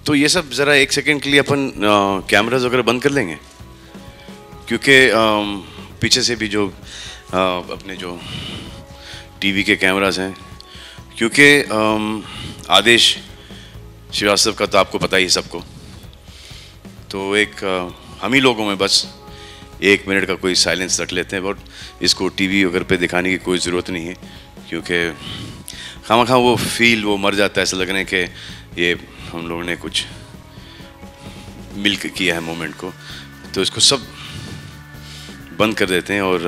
तो ये सब ज़रा एक सेकंड के लिए अपन कैमरास वगैरह बंद कर लेंगे, क्योंकि पीछे से भी जो अपने जो टीवी के कैमरास हैं, क्योंकि आदेश श्रीवास्तव का तो आपको पता ही सबको, तो एक हम ही लोगों में बस 1 मिनट का कोई साइलेंस रख लेते हैं, बट इसको टीवी वगैरह पे दिखाने की कोई ज़रूरत नहीं है, क्योंकि खामखा वो फील वो मर जाता है, ऐसा लगने के ये हम लोगों ने कुछ मिल के किया है मोमेंट को, तो इसको सब बंद कर देते हैं और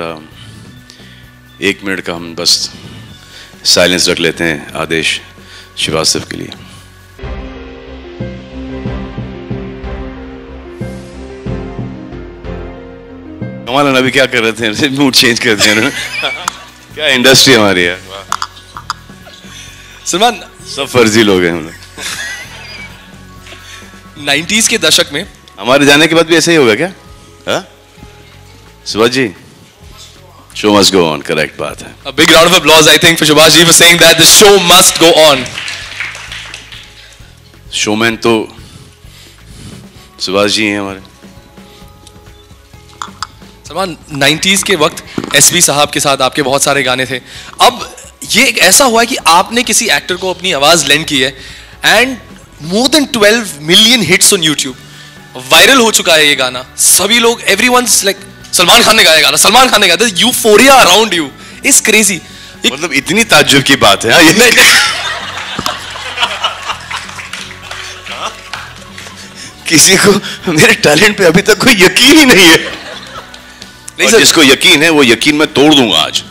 1 मिनट का हम बस साइलेंस रख लेते हैं आदेश श्रीवास्तव के लिए। कमाल अभी क्या कर रहे थे, मूड चेंज कर दिया क्या इंडस्ट्री हमारी है। सलमान, सब फर्जी लोग हैं हम लोग। 90s के दशक में हमारे जाने के बाद भी ऐसे ही होगा क्या? हाँ Subhash ji, show must go on, correct बात है। A big round of applause, I think, for Subhash ji for saying that the show must go on. Showman तो सुभाष जी हैं हमारे। सलमान, 90s के वक्त एसपी साहब के साथ आपके बहुत सारे गाने थे। अब ये एक ऐसा हुआ है कि आपने किसी एक्टर को अपनी आवाज लेंड की है and more than 12 million hits on YouTube, viral हो चुका है ये गाना। सभी लोग, एवरीवनस लाइक सलमान खान ने गाया गाना, सलमान खान ने गाया, euphoria around you is crazy. मतलब इतनी ताज्जुब की बात है ये किसी को मेरे टैलेंट पे अभी तक कोई यकीन ही नहीं है। और जिसको यकीन है वो यकीन मैं तोड़ दूंगा आज,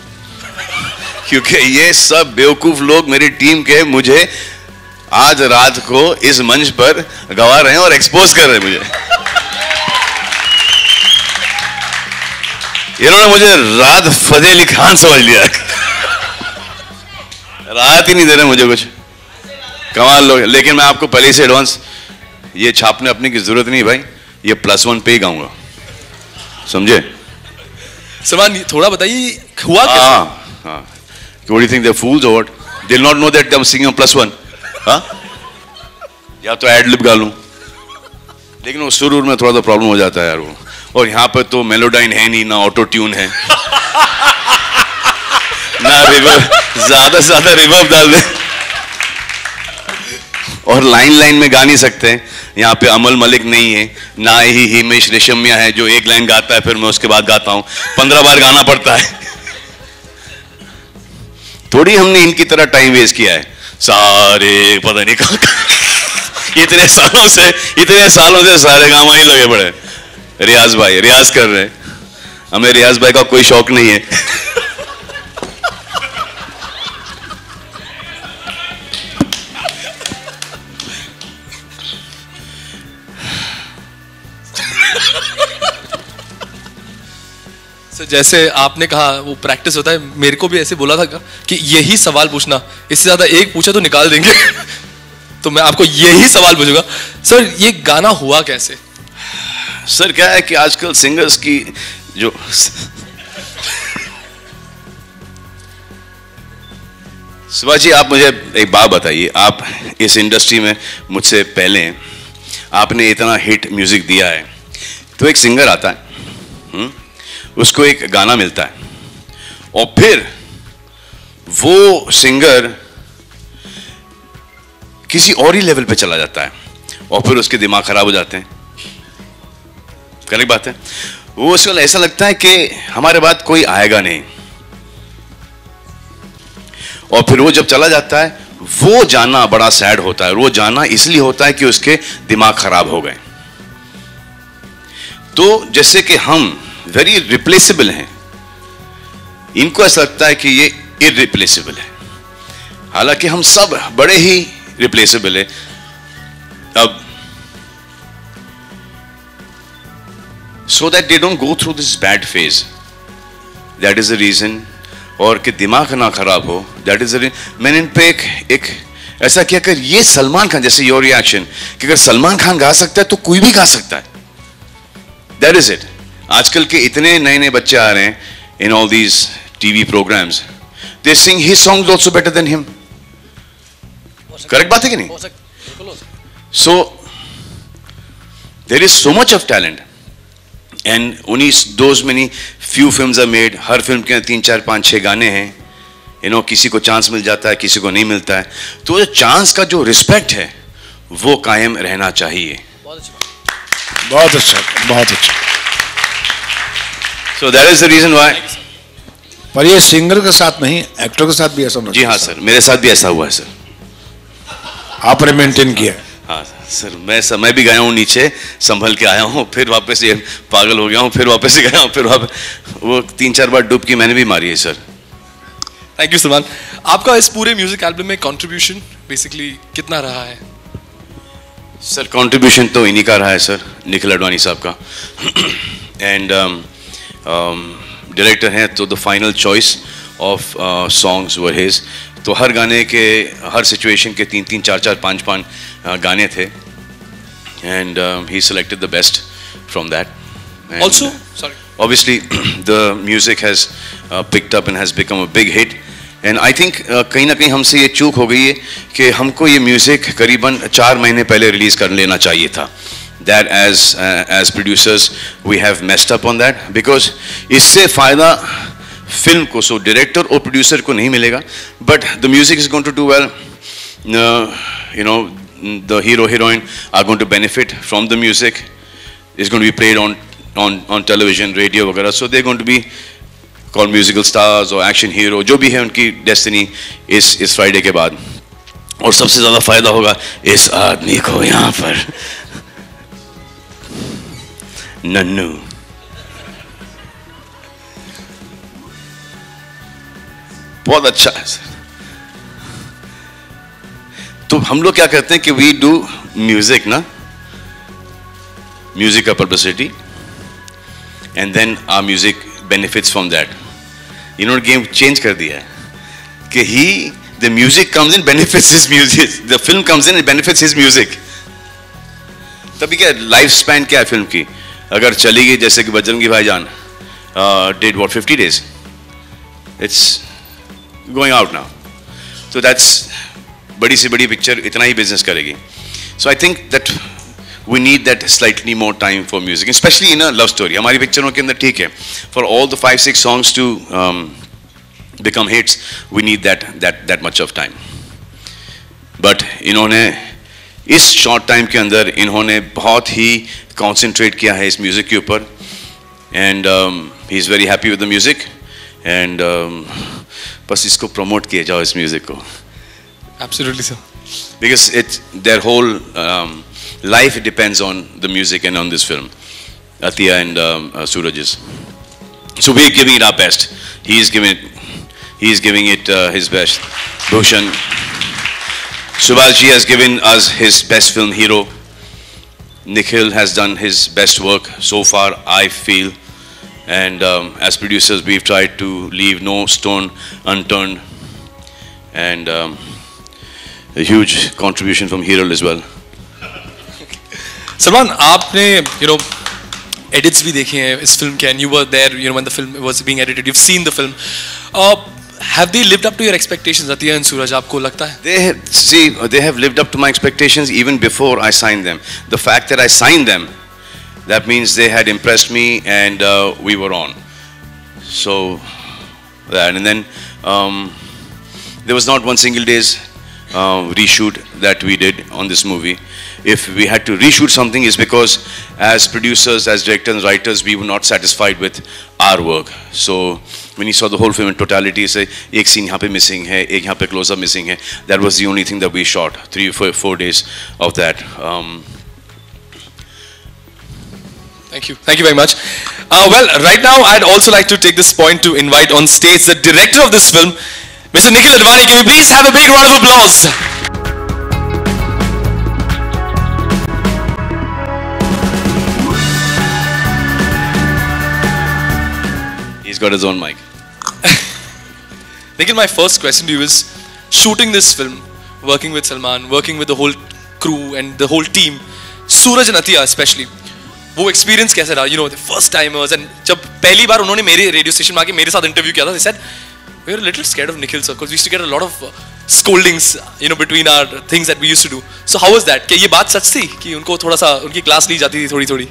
क्योंकि ये सब बेवकूफ लोग मेरी टीम के मुझे आज रात को इस मंच पर गवा रहे हैं और एक्सपोज कर रहे हैं मुझे। इन्होंने मुझे रात फतेह अली खान समझ लिया, राहत ही नहीं दे रहे मुझे कुछ। कमाल लोग। लेकिन मैं आपको पहले से एडवांस ये छापने अपने की जरूरत नहीं भाई, ये +1 पे ही गाऊंगा, समझे? सलमान थोड़ा बताइए हुआ कैसे? हाँ, what do you think they're fools or what? They'll not know that I'm singing on +1. हाँ? या तो एडलिब गा लूं, लेकिन वो सुर में थोड़ा सा प्रॉब्लम हो जाता है यार वो। और यहाँ पर तो मेलोडाइन है नहीं, ना ऑटो ट्यून है, ना रिवर्ब, ज्यादा से ज्यादा रिवर्ब डाल दे, और लाइन में गा नहीं सकते हैं। यहाँ पे अमल मलिक नहीं है, ना ही हिमेश रेशमिया है जो एक लाइन गाता है फिर मैं उसके बाद गाता हूँ, 15 बार गाना पड़ता है। थोड़ी हमने इनकी तरह टाइम वेस्ट किया है, सारे पता नहीं कहाँ इतने सालों से सारे गामा ही लगे पड़े। रियाज भाई रियाज कर रहे हैं, हमें रियाज भाई का कोई शौक नहीं है। जैसे आपने कहा वो प्रैक्टिस होता है, मेरे को भी ऐसे बोला था कि यही सवाल पूछना, इससे ज्यादा एक पूछा तो निकाल देंगे तो मैं आपको यही सवाल पूछूंगा। सर ये गाना हुआ कैसे? सर क्या है कि आजकल सिंगर्स की जो सुभाष जी, आप मुझे एक बात बताइए, आप इस इंडस्ट्री में मुझसे पहले हैं, आपने इतना हिट म्यूजिक दिया है, तो एक सिंगर आता है, उसको एक गाना मिलता है और फिर वो सिंगर किसी और ही लेवल पे चला जाता है और फिर उसके दिमाग खराब हो जाते हैं। करेक्ट बात है? वो उसको ऐसा लगता है कि हमारे बाद कोई आएगा नहीं, और फिर वो जब चला जाता है, वो जाना बड़ा सैड होता है। वो जाना इसलिए होता है कि उसके दिमाग खराब हो गए। तो जैसे कि हम वेरी रिप्लेसेबल हैं, इनको ऐसा लगता है कि ये इररिप्लेसेबल है, हालांकि हम सब बड़े ही रिप्लेसेबल है। अब so that they don't go through this bad phase, that is the reason, और कि दिमाग ना खराब हो, that is the reason मैंने इन पे एक ऐसा किया कि ये सलमान खान, जैसे योर रिएक्शन कि अगर सलमान खान गा सकता है तो कोई भी गा सकता है, that is it। आजकल के इतने नए नए बच्चे आ रहे हैं in all these TV programs, they sing his songs also better than him, correct बात है कि नहीं? So there is so much of talent and only those many few films are made. हर फिल्म के 3, 4, 5, 6 गाने हैं. किसी को चांस मिल जाता है, किसी को नहीं मिलता है. तो चांस का जो रिस्पेक्ट है वो कायम रहना चाहिए. बहुत अच्छा, बहुत अच्छा. So that is the reason why. पर ये सिंगर के साथ नहीं, एक्टर के साथ भी ऐसा होना. जी हाँ सर, मेरे साथ भी ऐसा हुआ है सर. आपने मेंटेन किया. हाँ सर, मैं भी गया हूँ नीचे, संभल के आया हूँ, फिर वापस ये पागल हो गया हूँ, फिर वापस से गया हूँ, फिर वापस वो 3-4 बार डुबकी मैंने भी मारी है सर. Thank you Salman. आपका इस पूरे म्यूजिक एल्बम में कंट्रीब्यूशन बेसिकली कितना रहा है? सर कंट्रीब्यूशन तो इन्हीं का रहा है सर, निखिल अडवाणी साहब का. एंड डायरेक्टर हैं तो the final choice of songs were his. तो हर गाने के, हर सिचुएशन के 3-3, 4-4, 5-5 गाने थे. And he selected the best from that. And Also, sorry. Obviously, the music has picked up and has become a big hit. And I think कहीं ना कहीं हमसे ये चूक हो गई है कि हमको ये म्यूज़िक करीबन 4 महीने पहले रिलीज़ कर लेना चाहिए था. That as producers we have messed up on that, because इससे फ़ायदा फिल्म को, सो डायरेक्टर और प्रोड्यूसर को नहीं मिलेगा, but the music is going to do well. The hero heroine are going to benefit from the music. It's going to be played on television, radio वगैरह. So they're going to be called musical stars or action hero, जो भी है उनकी destiny इस Friday के बाद. और सबसे ज़्यादा फायदा होगा इस आदमी को यहाँ पर, नन्नू. बहुत अच्छा है सर. तो हम लोग क्या करते हैं कि वी डू म्यूजिक ना, म्यूजिक का publicity, and then our music benefits from that. इन्होंने गेम चेंज कर दिया है कि the music comes in benefits his music, the film comes in benefits his music. तभी क्या लाइफ स्पैन क्या है फिल्म की, अगर चली गई जैसे कि Bajrangi Bhaijaan did what 50 days, it's going out now. So that's, बड़ी से बड़ी पिक्चर इतना ही बिजनेस करेगी. So I think that we need that slightly more time for music, specially in a love story. हमारी पिक्चरों के अंदर ठीक है, for all the 5-6 songs to become hits, we need that much of time. But इन्होंने इस short time के अंदर इन्होंने बहुत ही कॉन्सेंट्रेट किया है इस म्यूज़िक के ऊपर. And he is very happy with the music. And बस इसको प्रमोट किए जाओ इस म्यूज़िक को. Absolutely, sir. Because their whole life depends on the music and on this film, Atiya and Suraj's. So we're giving it our best. He is giving it his best. Bhushan, Subhalji has given us his best film, Hero. Nikhil has done his best work so far, I feel. And as producers, we've tried to leave no stone unturned. And a huge contribution from Hero as well. Salman, आपने edits भी देखे हैं इस film के, and you were there when the film was being edited. You've seen the film. Have they lived up to your expectations, Atiya and Suraj? आपको लगता है? They have lived up to my expectations even before I signed them. The fact that I signed them, that means they had impressed me, and we were on. So that, and then there was not one single day's reshoot that we did on this movie. If we had to reshoot something, is because as producers, as directors and writers, we were not satisfied with our work. So when you saw the whole film in totality, say एक scene यहाँ पे missing है, एक यहाँ पे close up missing है. That was the only thing that we shot. 3-4 days of that. Thank you very much. Well, right now I'd also like to take this point to invite on stage the director of this film, Mr. Nikhil Advani. Can we please have a big round of applause? He's got his own mic. Nikhil, my first question to you is, shooting this film, working with Salman, working with the whole crew and the whole team, Suraj and Atiya especially, वो experience कैसा रहा? The first timers, and जब पहली बार उन्होंने मेरे radio station में आके मेरे साथ interview किया था, they said we were a little scared of Nikhil sir because we used to get a lot of scoldings, between our things that we used to do. So how was that? क्या ये बात सच थी कि उनको थोड़ा सा उनकी class ली जाती थी थोड़ी?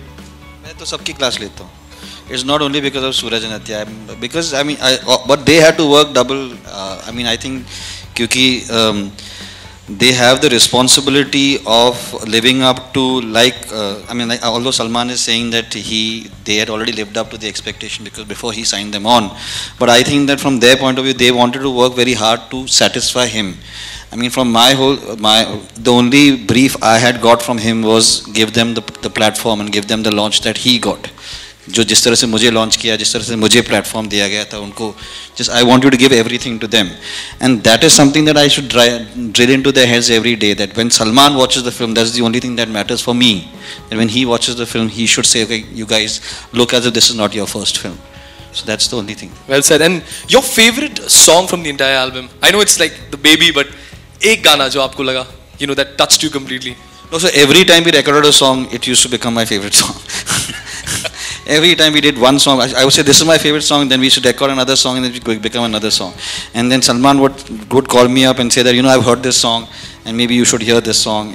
मैं तो सबकी क्लास लेता हूँ. It's not only because of Suraj and Atya, because but they had to work double. I think क्योंकि they have the responsibility of living up to although Salman is saying that they had already lived up to the expectation because before he signed them on, but I think that from their point of view they wanted to work very hard to satisfy him. From the only brief I had got from him was give them the platform and give them the launch that he got. जो जिस तरह से मुझे launch किया, जिस तरह से मुझे प्लेटफॉर्म दिया गया था उनको, just I want you to give everything to them, and that is something that I should drill into their heads every day, that when Salman watches the film, that's the only thing that matters for me, and when he watches the film he should say, okay, you guys look as if this is not your first film. So that's the only thing. Well said. And your favorite song from the entire album? I know it's like The Baby, but एक गाना जो आपको लगा, that touched you completely? No, so every time we recorded a song, it used to become my favorite song. Every time we did one song, I would say this is my favorite song, then we should record another song and then it would become another song. And then Salman would call me up and say that, I've heard this song and maybe you should hear this song.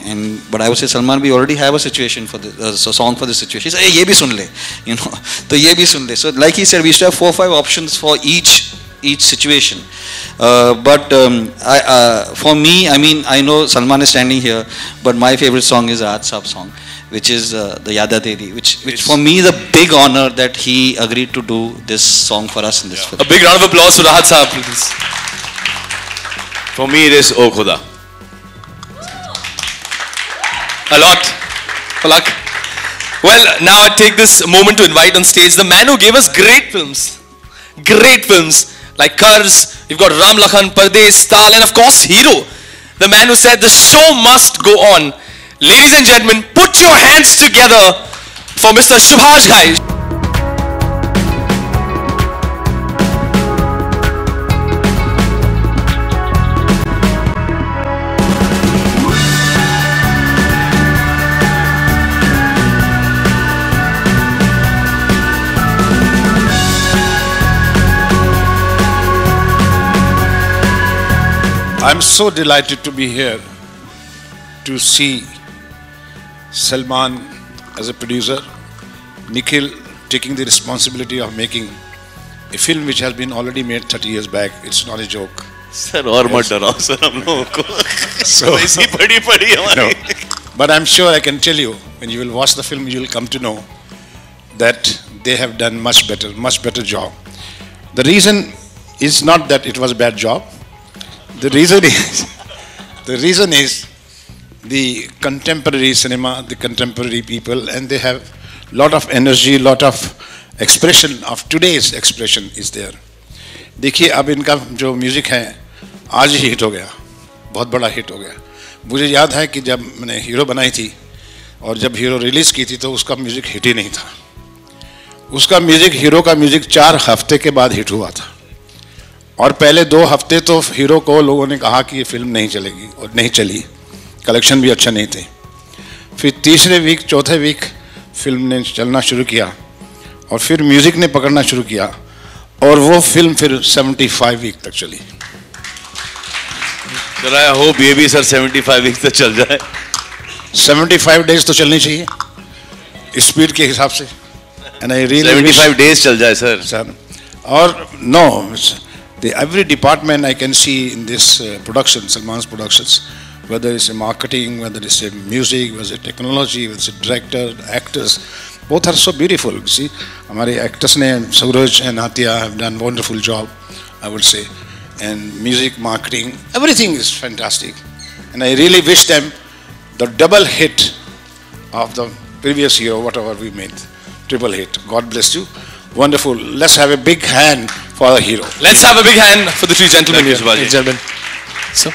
But I would say, Salman, we already have a situation for a song for this situation. He said, hey, ye bhi sun le, to ye bhi sun le. So like he said, we used to have 4 or 5 options for each situation. For me, I know Salman is standing here, but my favorite song is Aaj Saab song, which is the Yada Teri, which for me is a big honor that he agreed to do this song for us in this film. A big round of applause for Rahat Saab, please. For me, it is O Khuda. A lot. Well, now I take this moment to invite on stage the man who gave us great films. Like Karz, we've got Ram Lakhan, Pardesh, Tal, and of course Hero. The man who said the show must go on. Ladies and gentlemen, put your hands together for Mr. Subhash Ghai. I'm so delighted to be here to see Salman as a producer, Nikhil taking the responsibility of making a film which has been already made 30 years back. It's not a joke. Sir, और मत डराओ sir हम लोगों को. ऐसी पड़ी हमारी. But I'm sure I can tell you, when you will watch the film, you will come to know that they have done much better job. The reason is not that it was a bad job. The reason is the contemporary cinema, the contemporary people, and they have lot of energy, lot of expression of today's expression is there. देखिए अब इनका जो music है आज ही hit हो गया, बहुत बड़ा हिट हो गया. मुझे याद है कि जब मैंने हीरो बनाई थी और जब हीरो रिलीज की थी तो उसका म्यूजिक हिट ही नहीं था. उसका म्यूजिक, हीरो का म्यूजिक 4 हफ्ते के बाद हिट हुआ था और पहले 2 हफ्ते तो हीरो को लोगों ने कहा कि ये फिल्म नहीं चलेगी और नहीं चली, कलेक्शन भी अच्छा नहीं थे. फिर तीसरे वीक, चौथे वीक फिल्म ने चलना शुरू किया और फिर म्यूजिक ने पकड़ना शुरू किया और वो फिल्म फिर 75 वीक तक चली. सर आई होप ये भी सर 75 वीक तक चल जाए. 75 डेज तो चलनी चाहिए स्पीड के हिसाब से. एंड आई रियली 75 डेज चल जाए सर. और no, every department I can see in this production, Salman's productions, whether it's a marketing, whether it's a music, whether it's a technology, whether it's a director, actors, both are so beautiful. You see, हमारे actors ने, Suraj and Atya have done wonderful job, I would say, and music, marketing, everything is fantastic, and I really wish them the double hit of the previous year, whatever we made, triple hit. God bless you. Wonderful. Let's have a big hand for the hero. Let's have a big hand for the 3 gentlemen here. Thank you, gentlemen. So.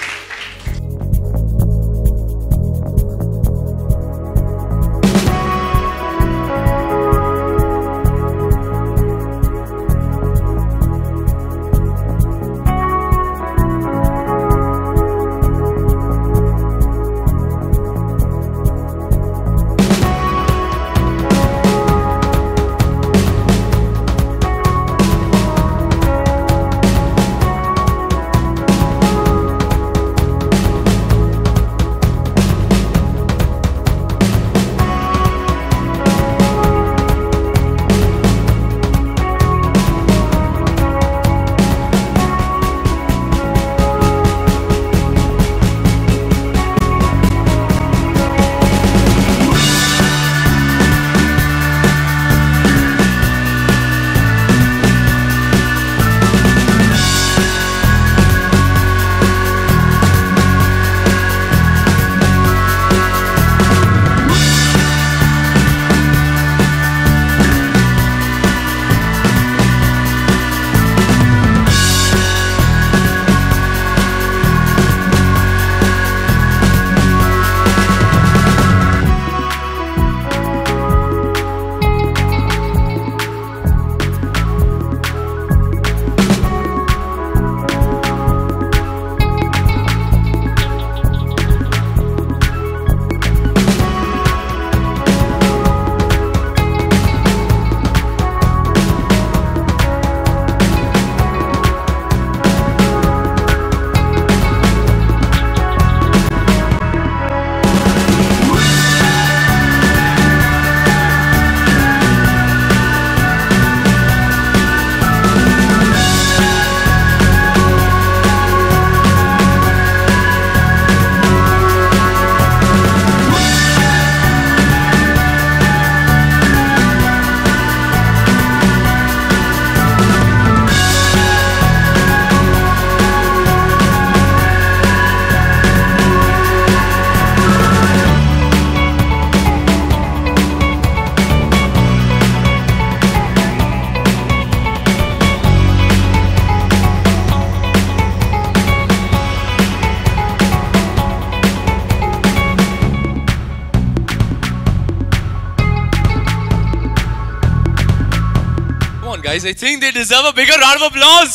guys, I think they deserve a bigger round of applause.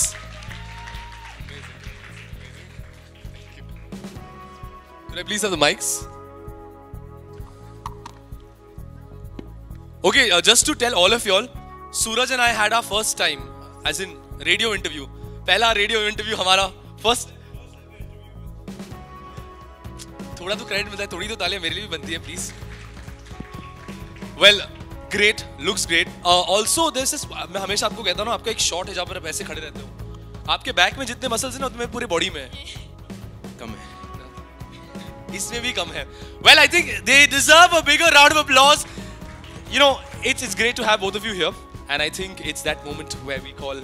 Could I please have the mics? Okay, just to tell all of y'all, Suraj and I had our first time, as in radio interview. पहला radio interview हमारा first. थोड़ा तो credit मिलता है, थोड़ी तो तालियां मेरे लिए भी बनती है, please. Well, great, looks great. Also, this is, मैं हमेशा आपको कहता हूँ ना, आपका एक shot है जहाँ पर आप ऐसे खड़े रहते हो. आपके back में जितने muscles हैं ना, उतने पूरे body में है. कम है. इसमें भी कम है. Well, I think they deserve a bigger round of applause. You know, it's great to have both of you here, and I think it's that moment where we call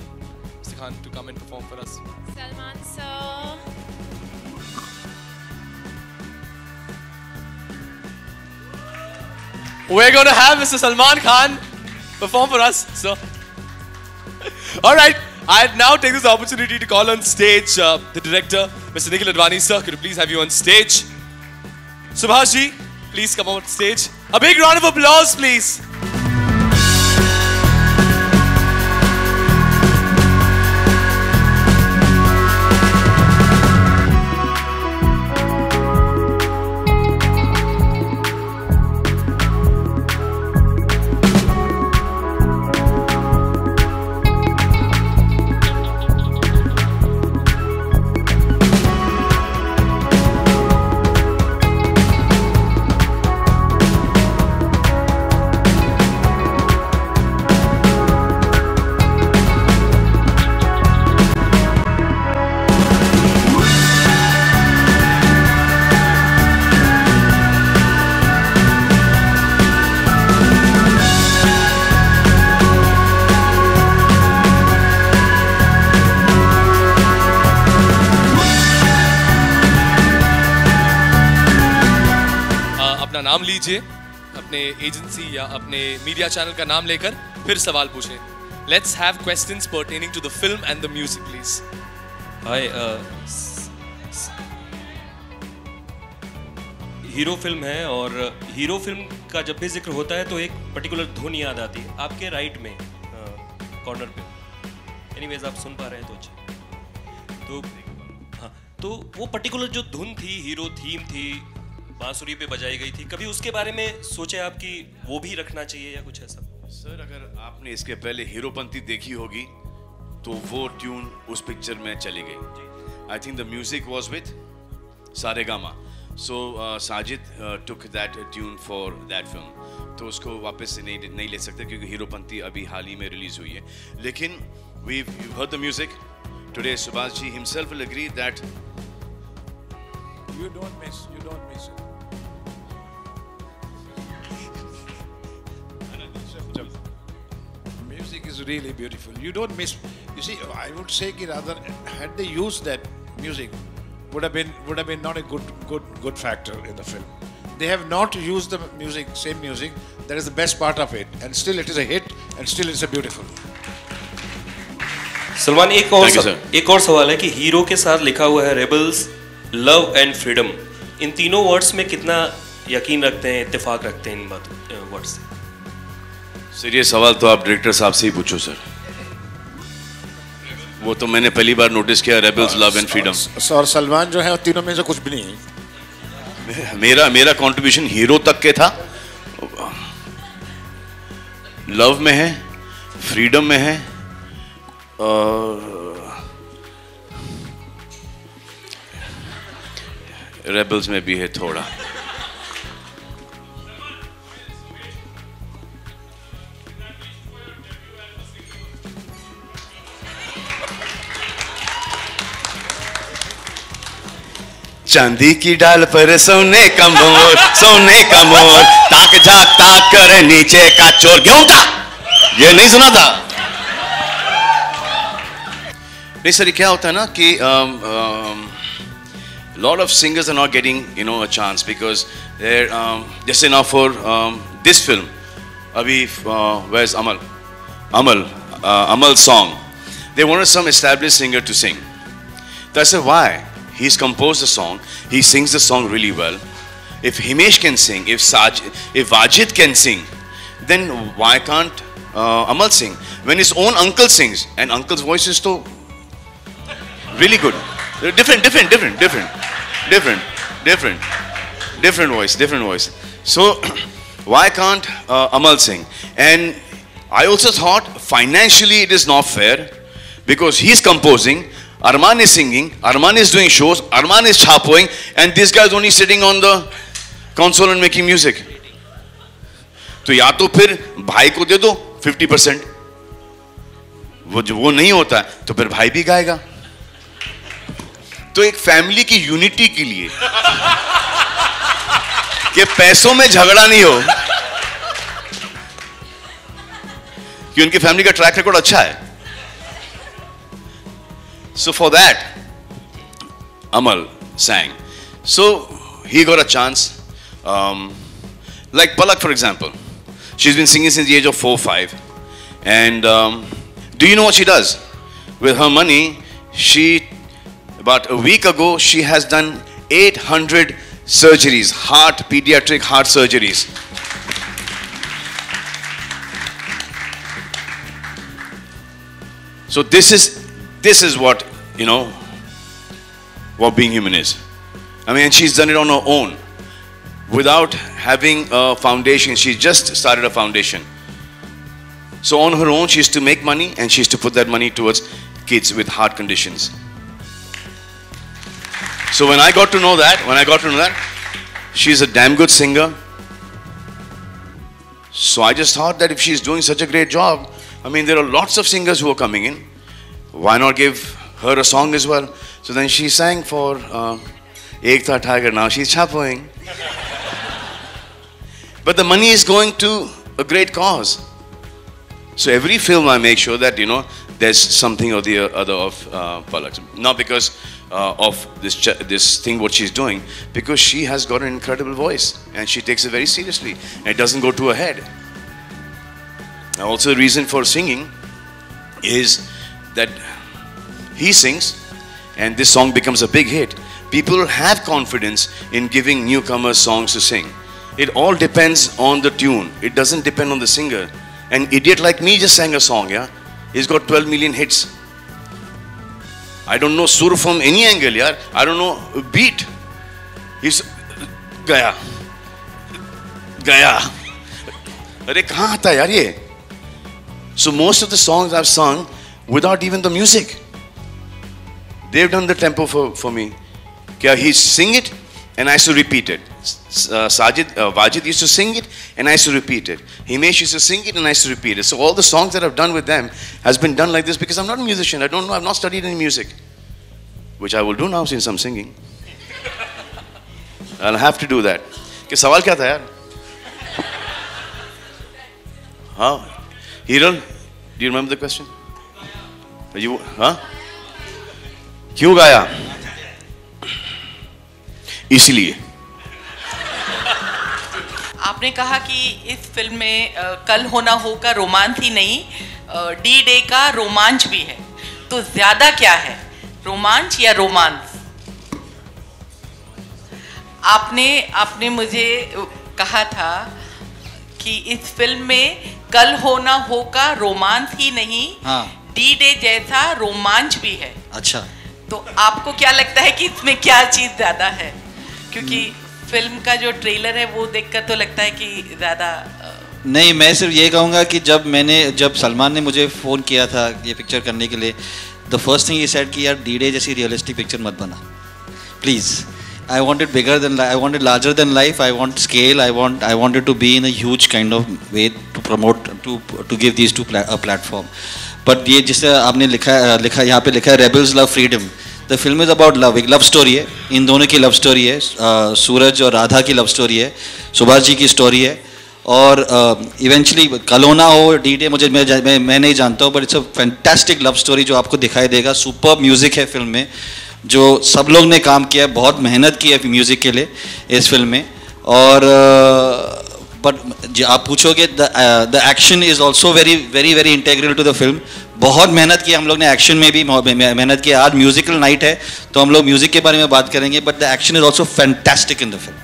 Mr. Khan to come and perform for us. Salman sir. We're going to have Mr. Salman Khan perform for us, sir. All right, I'd now take this opportunity to call on stage the director, Mr. Nikhil Advani, sir. Could you please have you on stage? Subhash ji, please come on stage. A big round of applause, please. नाम लीजिए, अपने agency या अपने media channel का नाम लेकर फिर सवाल पूछें. Let's have questions pertaining to the film and the music, please. Hi, hero film है और हीरो फिल्म का जब भी जिक्र होता है तो एक पर्टिकुलर धुन याद आती है. आपके राइट में कॉर्नर पे, एनीवेज आप सुन पा रहे हैं तो अच्छा. तो हाँ, तो वो पर्टिकुलर जो धुन थी, हीरो थीम थी, बांसुरी पे बजाई गई थी, कभी उसके बारे में सोचे आप कि वो भी रखना चाहिए या कुछ ऐसा? सर, अगर आपने इसके पहले हीरोपंती देखी होगी तो वो ट्यून उस पिक्चर में चली गई. I think the music was with Saregama, so Sajid took that tune for that film. तो उसको वापस से नहीं ले सकते क्योंकि हीरोपंती अभी हाल ही में रिलीज हुई है. लेकिन we heard the music today. Subhash ji himself will agree that you don't miss it. Music is really beautiful. You don't miss. You see, I would say that rather had they used that music, would have been not a good factor in the film. They have not used the music, same music. That is the best part of it, and still it is a hit, and still it's a beautiful. Salman, एक और सवाल है कि hero के साथ लिखा हुआ है रेबल्स, लव एंड फ्रीडम. इन तीनों वर्ड्स में कितना यकीन रखते हैं, इत्तेफाक रखते हैं इन वर्ड्स से? सर, ये सवाल तो आप डायरेक्टर साहब से ही पूछो सर. वो तो मैंने पहली बार नोटिस किया, रेबल्स, लव एंड फ्रीडम. और सलमान जो है तीनों में से कुछ भी नहीं है. मेरा कंट्रीब्यूशन हीरो तक के था. लव में है, फ्रीडम में है, रेबल्स में भी है थोड़ा. चांदी की डाल पर सोने का मोर, ताक झाक ताक करे नीचे का चोर. क्यों था ये नहीं सुना था? नहीं सर, क्या होता है ना कि lot of singers are not getting a chance because they're जैसे now for this film अभी where's Amal's song, they wanted some established singer to sing. So I said, why? He's composed the song, he sings the song really well. If Himesh can sing, if Vajid can sing, then why can't Amal sing? When his own uncle sings, and uncle's voice is so really good. Different voice. So why can't Amal sing? And I also thought financially it is not fair, because he's composing, Arman is singing, Arman is doing shows, Arman is chapoing, and this guy is only sitting on the console and making music. तो या तो फिर भाई को दे दो 50%, वो नहीं होता तो फिर भाई भी गाएगा. तो एक फैमिली की यूनिटी के लिए कि पैसों में झगड़ा नहीं हो, कि उनकी फैमिली का ट्रैक रिकॉर्ड अच्छा है. So for that, Amal sang. So he got a chance. Like Palak, for example, she's been singing since the age of 4-5, and do you know what she does with her money? About a week ago, she has done 800 surgeries, pediatric heart surgeries. So this is what, you know, what being human is. I mean, and she's done it on her own, without having a foundation. She just started a foundation. So on her own, she used to make money, and she used to put that money towards kids with heart conditions. So when I got to know that, she's a damn good singer. So I just thought that if she's doing such a great job, I mean, there are lots of singers who are coming in. Why not give her a song as well? So then she sang for Ekta Tiger. Now she's chapoing. But the money is going to a great cause. So every film I make sure that, you know, there's something or the other of Palak. Not because of this thing what she's doing, because she has got an incredible voice and she takes it very seriously and it doesn't go to her head. Now also the reason for singing is that he sings and this song becomes a big hit. People have confidence in giving newcomers songs to sing. It all depends on the tune. It doesn't depend on the singer. An idiot like me just sang a song, yeah? He's got 12 million hits. I don't know sur from any angle, yeah? I don't know beat. He's Gaya. Arey kahan aata yaar ye? So most of the songs I've sung without even the music. They've done the tempo for me. He sing it and I used to repeat it. Wajid used to sing it and I used to repeat it. Himesh used to sing it and I used to repeat it. So all the songs that I've done with them has been done like this because I'm not a musician. I don't know. I've not studied any music, which I will do now since I'm singing. I'll have to do that. कि सवाल क्या था यार? हाँ, Hiral, do you remember the question? क्यों गाया? इसलिए आपने कहा कि इस फिल्म में कल होना हो का रोमांस ही नहीं, डी डे का रोमांच भी है. तो ज्यादा क्या है, रोमांच या रोमांस? आपने मुझे कहा था कि इस फिल्म में कल होना हो का रोमांस ही नहीं, डी डे जैसा रोमांच भी है. अच्छा, तो आपको क्या लगता है कि इसमें क्या चीज ज्यादा है? क्योंकि फिल्म का जो ट्रेलर है वो देखकर तो लगता है कि ज्यादा नहीं. मैं सिर्फ ये कहूँगा कि जब सलमान ने मुझे फ़ोन किया था ये पिक्चर करने के लिए, the first thing he said कि यार डी डे जैसी रियलिस्टिक पिक्चर मत बना please. I wanted bigger than life. I wanted larger than life. I want scale. I wanted to be in a huge kind of way to promote, to give these two a platform. But ये जिसे आपने लिखा यहाँ पे लिखा है Rebels Love Freedom. The film is about love. एक love story है, इन दोनों की लव स्टोरी है, सूरज और राधा की लव स्टोरी है, सुभाष जी की स्टोरी है. और इवेंचुअली कल होना हो डी डे मैं नहीं जानता हूँ, but it's a fantastic love story जो आपको दिखाई देगा. सुपर्ब म्यूजिक है फिल्म में, जो सब लोग ने काम किया है, बहुत मेहनत की है म्यूज़िक के लिए इस फिल्म में. और बट आप पूछोगे the action is also very very very integral to the film. बहुत मेहनत की हम लोग ने, एक्शन में भी मेहनत की. आज म्यूजिकल नाइट है तो हम लोग म्यूज़िक के बारे में बात करेंगे, but the action is also fantastic in the film.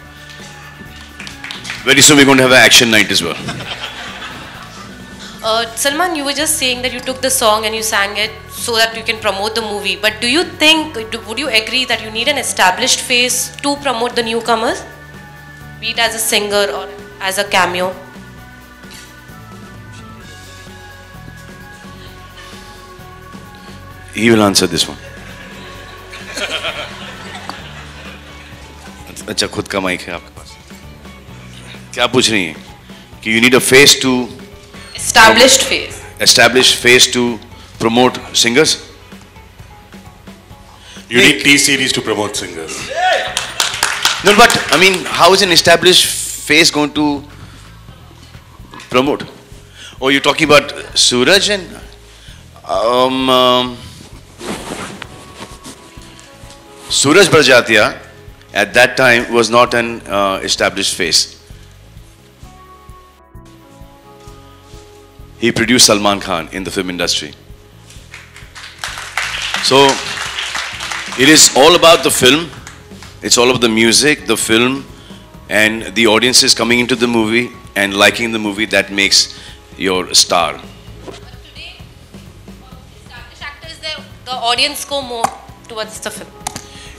Very soon we're going to have an action night as well. Salman, you were just saying that you took the song and you sang it so that you can promote the movie. But do you think, would you agree that you need an established face to promote the newcomers? Be it as a singer or as a cameo? He will answer this one. अच्छा खुद का mic है आपके पास. क्या पूछ रही हैं? कि you need a face to established face to promote singers. You need T-series to promote singers. No, but I mean, how is an established face going to promote? Oh, you're talking about Suraj and Suraj Barjatia at that time was not an established face. He produced Salman Khan in the film industry. So it is all about the film. It's all about the music, the film, and the audiences coming into the movie and liking the movie that makes your star. But today, established actors, the audience go more towards the film.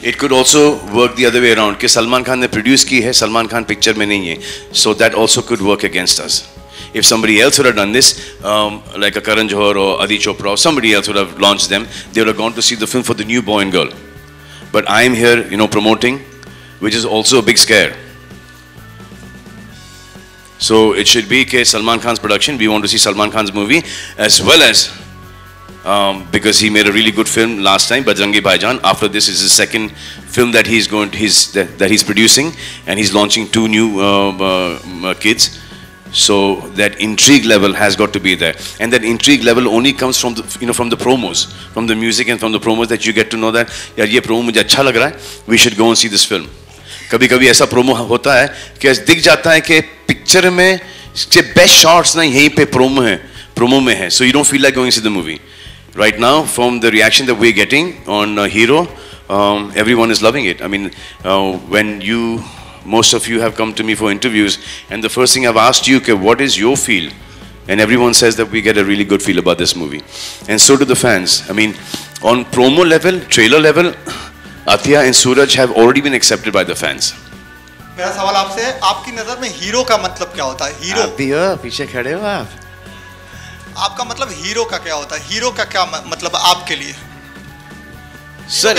It could also work the other way around. कि सलमान खान ने produce की है, Salman Khan picture में नहीं है. So that also could work against us. If somebody else would have done this, like a Karan Johar or Adi Chopra, or somebody else would have launched them, they would have gone to see the film for the new boy and girl. But I am here, promoting, which is also a big scare. So it should be Salman Khan's production. We want to see Salman Khan's movie, as well as because he made a really good film last time, Bajrangi Bhaijaan. After this is his second film that he's producing, and he's launching 2 new kids. So that intrigue level has got to be there, and that intrigue level only comes from the from the promos, from the music and from the promos, that you get to know that यार ये promo मुझे अच्छा लग रहा है, we should go and see this film. कभी-कभी ऐसा promo होता है कि दिख जाता है कि picture में के best shots ना यहीं पे promo में है, so you don't feel like going to see the movie. Right now, from the reaction that we're getting on Hero, everyone is loving it. I mean, when most of you have come to me for interviews, and the first thing I've asked you, what is your feel? And everyone says that we get a really good feel about this movie. And so do the fans. I mean, on promo level, trailer level, Athiya and Suraj have already been accepted by the fans. मेरा सवाल आपसे है, आपकी नज़र में hero का मतलब क्या होता है? हीरो आप भी हो, पीछे खड़े हो आप. आपका मतलब हीरो का क्या होता है? हीरो का क्या मतलब आपके लिए? सर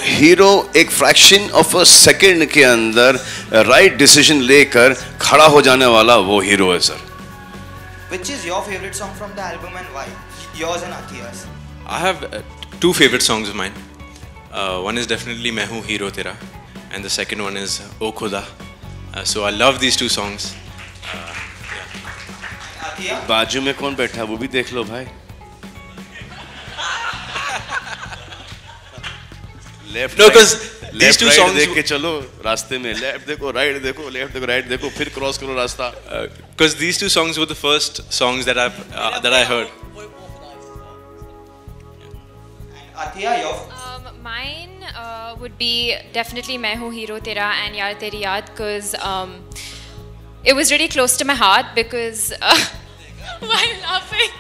हीरो एक फ्रैक्शन ऑफ अ सेकंड के अंदर राइट डिसीजन लेकर खड़ा हो जाने वाला वो हीरो है sir. Which is your favorite song from the album and why? Yours and Athiya's. I have 2 favorite songs of mine. One is definitely मैं हूँ हीरो तेरा, and the second one is ओ खुदा. So I love these 2 songs. बाजू में कौन बैठा है वो भी देख लो भाई. Left no, because these 2 songs देख के चलो रास्ते में, लेफ्ट देखो राइट देखो, लेफ्ट देखो राइट देखो, फिर क्रॉस करो रास्ता. Because these 2 songs were the first songs that I heard. Athiya, yours? Mine would be definitely मैं हूँ हीरो तेरा and यार तेरी याद, because it was really close to my heart, because why are you laughing?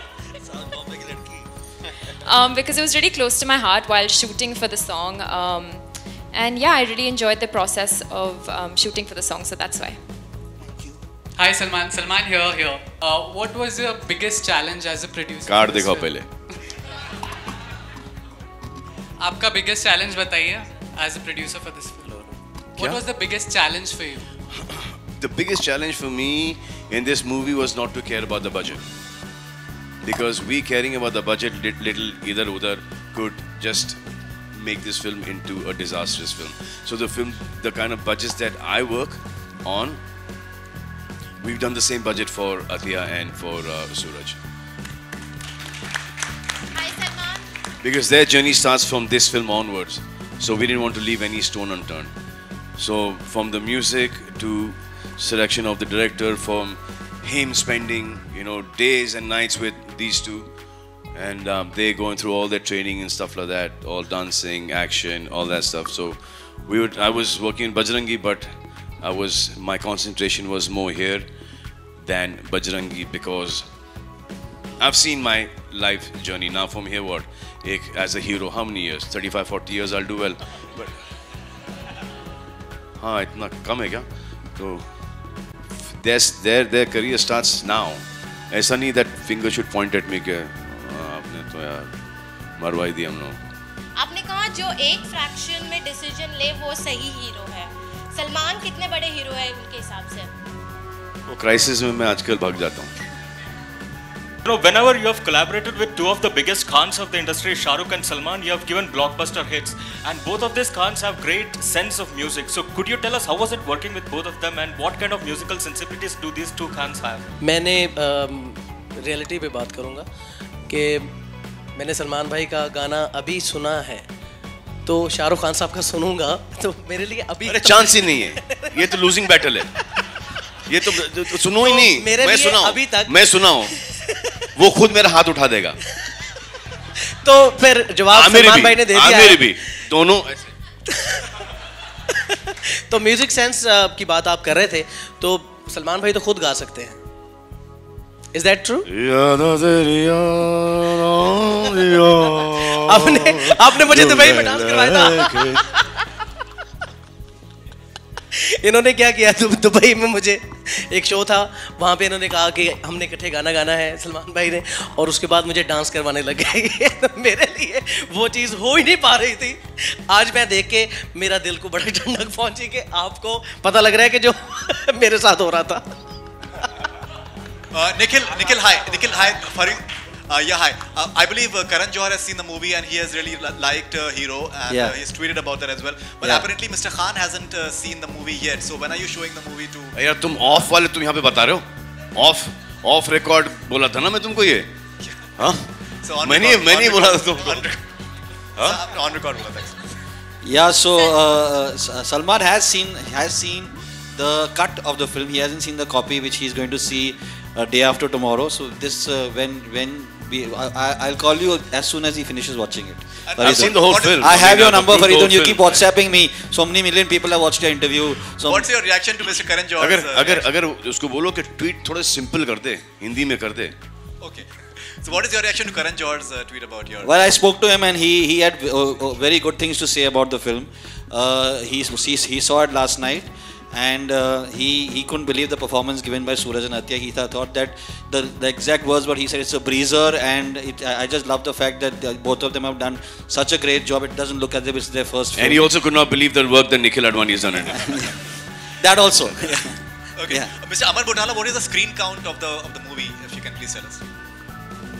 Because it was really close to my heart while shooting for the song, and yeah, I really enjoyed the process of shooting for the song, so that's why. Hi Salman here. What was your biggest challenge as a producer? Card दिखाओ पहले. आपका biggest challenge बताइए as a producer for this film. What was the biggest challenge for you? The biggest challenge for me in this movie was not to care about the budget, because we caring about the budget little either udhar could just make this film into a disastrous film. So the kind of budgets that I work on, we've done the same budget for Athiya and for Suraj. Hi Salman. Because their journey starts from this film onwards, so we didn't want to leave any stone unturned. So from the music to selection of the director, from him spending days and nights with these 2, and they going through all their training and stuff like that, all dancing, action, all that stuff. So I was working in Bajrangi, but my concentration was more here than Bajrangi, because I've seen my life journey now from here. What? As a hero, how many years? 35, 40 years. I'll do well. But हाँ इतना कम है क्या? तो their career starts now. ऐसा नहीं that finger should point at me कि आपने तो यार मरवाई दी हम लोग. आपने कहा जो एक फ्रैक्शन में डिसीजन ले वो सही हीरो है. सलमान कितने बड़े हीरो है उनके हिसाब से? वो क्राइसिस में मैं आजकल भाग जाता हूँ. You know, whenever you have collaborated with two of the biggest Khans of the industry, Shah Rukh and Salman, you have given blockbuster hits, and both of these Khans have great sense of music. So, could you tell us how was it working with both of them, and what kind of musical sensibilities do these two Khans have? मैंने reality पे बात करूँगा कि मैंने सलमान भाई का गाना अभी सुना है, तो शाहरुख खान साहब का सुनूंगा तो मेरे लिए अभी चांस ही नहीं है. ये तो लूजिंग बैटल है. ये तो सुनो ही नहीं. मैं सुना हूँ. अभी तक मैं सुना हूँ. वो खुद मेरा हाथ उठा देगा. तो फिर जवाब सलमान भाई ने दे दिया. मेरे भी दोनों. तो म्यूजिक सेंस की बात आप कर रहे थे, तो सलमान भाई तो खुद गा सकते हैं. Is that true? आपने मुझे दुबई में डांस करवाया था. इन्होंने क्या किया, दुबई में मुझे एक शो था, वहाँ पे इन्होंने कहा कि हमने इकट्ठे गाना गाना है सलमान भाई ने, और उसके बाद मुझे डांस करवाने लग गए. मेरे लिए वो चीज़ हो ही नहीं पा रही थी. आज मैं देख के मेरा दिल को बड़ा ठंडक पहुंची कि आपको पता लग रहा है कि जो मेरे साथ हो रहा था. Nikhil, hi, Farid. Yeah, hi. I believe Karan Johar has seen the movie and he has really liked Hero, and he's tweeted about that as well. But apparently Mr. Khan hasn't seen the movie yet. So when are you showing the movie to? यार तुम of वाले तुम यहाँ पे बता रहे हो. Of record बोला था ना मैं तुमको ये. हाँ. मैंने बोला था तुमको. On record बोला था. Yeah. So Salman has seen the cut of the film. He hasn't seen the copy which he's going to see day after tomorrow. So this I'll call you as soon as he finishes watching it. I've seen the whole film. I have your number, Faridun. You keep WhatsApping me. So many million people have watched your interview. So what's your reaction to Mr. Karan Johar? अगर उसको बोलो कि tweet थोड़ा simple कर दे, हिंदी में कर दे. Okay. So what is your reaction to Karan Johar's tweet about your? Well, I spoke to him and he had very good things to say about the film. He saw it last night. And he couldn't believe the performance given by Suraj and Athiya. He thought that the exact words what he said, it's a breezer, and I just love the fact that both of them have done such a great job. It doesn't look as if it's their first film. And he also could not believe the work that Nikhil Advani has done in it. That also. Okay. Yeah. Mr. Amar Botala, what is the screen count of the movie? If you can please tell us.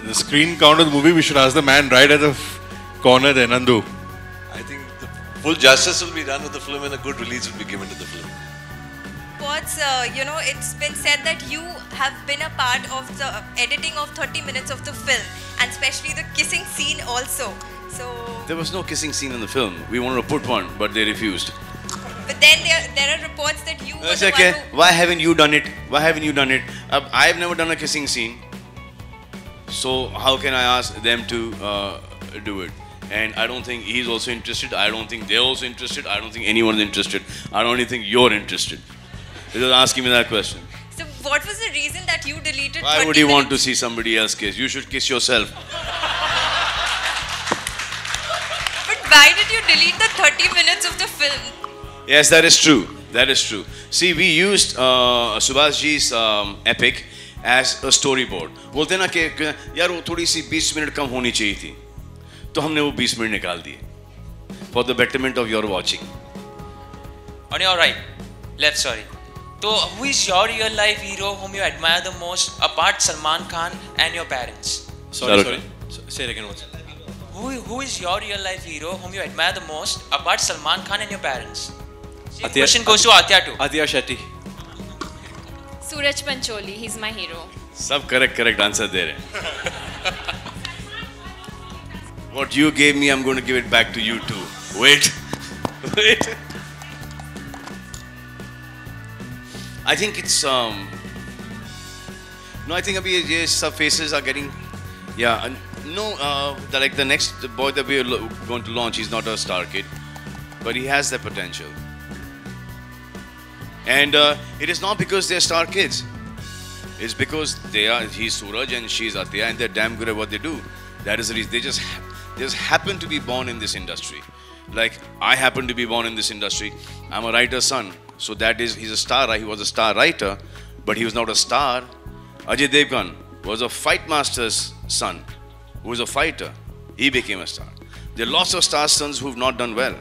The screen count of the movie, we should ask the man right at the corner there, Nandu. I think the full justice will be done with the film, and a good release will be given to the film. It's been said that you have been a part of the editing of 30 minutes of the film, and especially the kissing scene also. So there was no kissing scene in the film. We wanted to put one, but they refused. But then there are reports that you were the okay. one who... Why haven't you done it? Why haven't you done it? I've never done a kissing scene. So how can I ask them to do it? And I don't think he's also interested. I don't think they're also interested. I don't think anyone's interested. I don't even think you're interested. They're just asking me that question. So what was the reason that you deleted 30 Why would you want to see somebody else kiss? You should kiss yourself. But why did you delete the 30 minutes of the film? Yes, that is true. That is true. See, we used Subhash ji's epic as a storyboard. बोलते ना कि यार वो थोड़ी सी 20 minute कम होनी चाहिए थी, तो हमने वो 20 मिनट निकाल दिए for the betterment of your watching. On your right, left, sorry. So, who is your real life hero whom you admire the most apart Salman Khan and your parents? Sorry. Say it again once. Who is your real life hero whom you admire the most apart Salman Khan and your parents? Athiya, question goes to Athiya too. Athiya Shetty. Suraj Pancholi, he's my hero. सब correct answer दे रहे. What you gave me, I'm going to give it back to you too. Wait. I think it's no, I think abhi ye sub faces are getting, yeah, like the next boy that we are going to launch, he's not a star kid, but he has the potential. And it is not because they're star kids. It's because he's Suraj and she's Athiya, and they're damn good at what they do. That is the reason. They just happen to be born in this industry. Like I happen to be born in this industry. I'm a writer's son, so he's a star. He was a star writer, but he was not a star. Ajay Devgan was a fight master's son, who was a fighter. He became a star. There are lots of star sons who've not done well.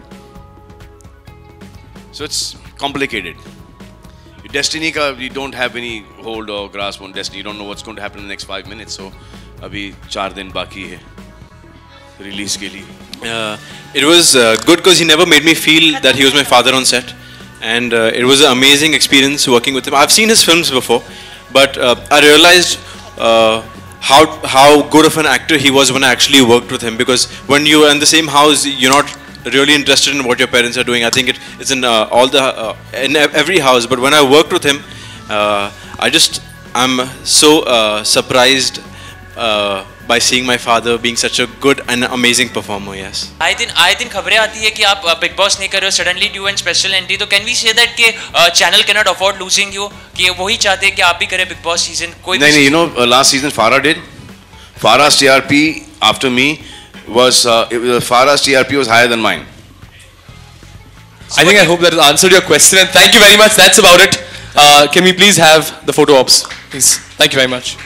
So it's complicated. Destiny we don't have any hold or grasp on destiny. You don't know what's going to happen in the next 5 minutes. So abhi 4 din baki hai release ke liye. It was good because he never made me feel that he was my father on set, and it was an amazing experience working with him. I've seen his films before, but I realized how good of an actor he was when I actually worked with him, because when you're in the same house, you're not really interested in what your parents are doing. I think it's in in every house, but when I worked with him, I'm so surprised by seeing my father being such a good and amazing performer. Yes. I think खबरें आती है कि आप Big Boss नहीं कर रहे हो, suddenly do and special entry. तो can we say that कि channel cannot afford losing you? कि वही चाहते हैं कि आप भी करें Big Boss season? कोई नहीं, you know, last season Farah did. Farah's TRP after me was Farah's TRP was higher than mine. I think I hope that has answered your question, and thank you very much. That's about it. Can we please have the photo ops, please? Thank you very much.